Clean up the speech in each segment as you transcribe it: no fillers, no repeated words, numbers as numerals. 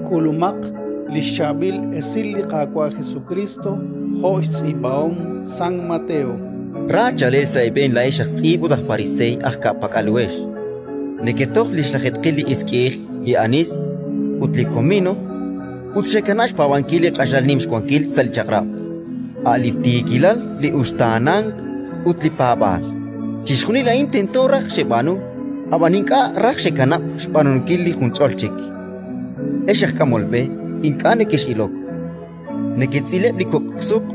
kulumak lishabil esili kakwa Jesucristo hoits ibaom San Mateo. Rachalel saiben la eshak tzib udah parisei ahka pakaluesh. Neketoch lishlachetkili iskih li anis utli komino utshekanash pawankili qashal nimshkwankil salchakrab. Ali tikilal li ustanang utli pabal. Chishkuni la intento rak shebanu abaninka rak shekanap shpanunkili juncholchik. Eshak kamolbe inka nekeshilok. Neketzileb li koksuk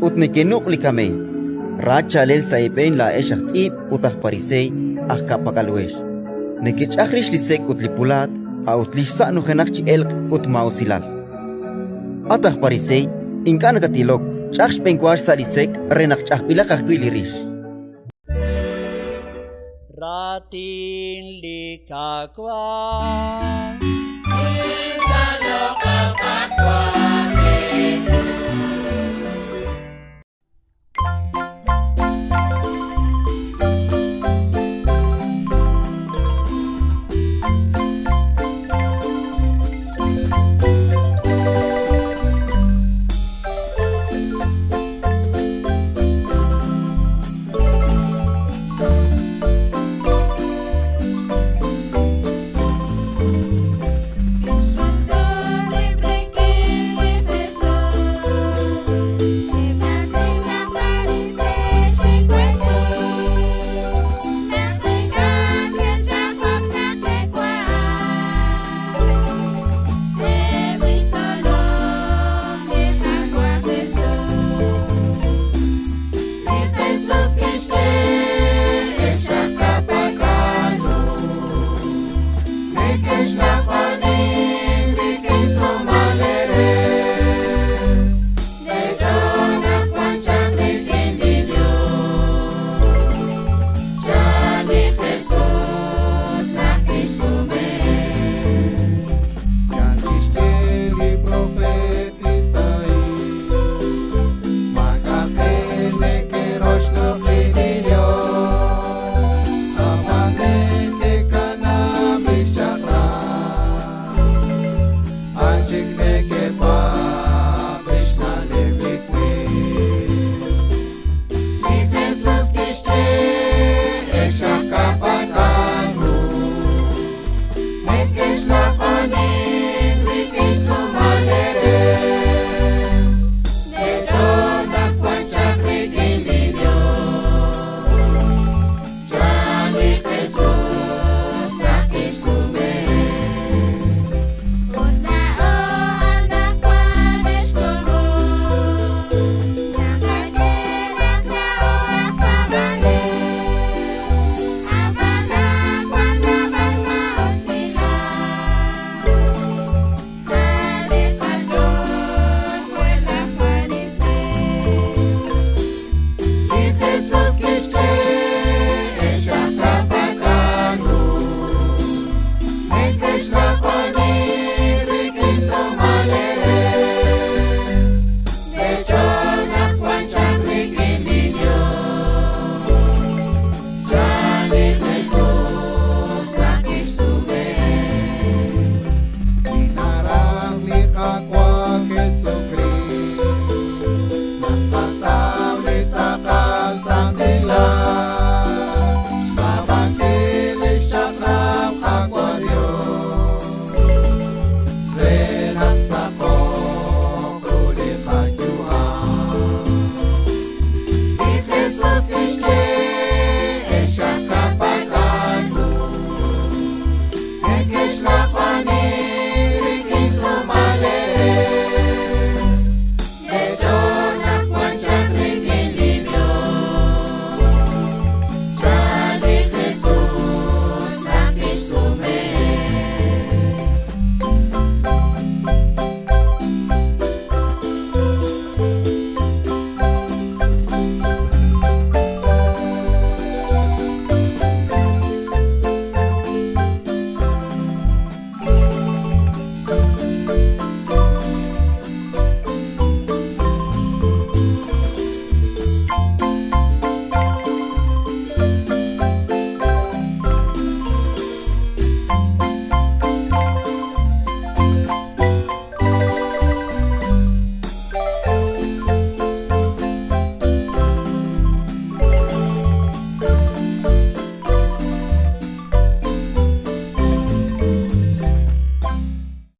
utnekenuk li kamei. Rachalel saiben la eshak tzib utah parisei ahka pakaluesh. Nekech akhrish li sek utli pulat a utlish sa'nu khenakchi elq ut mausilal. Atah parisei inka nakatilok chaksh penkwash sa li sek renak chakpilak akbilirish. Ratin likakwa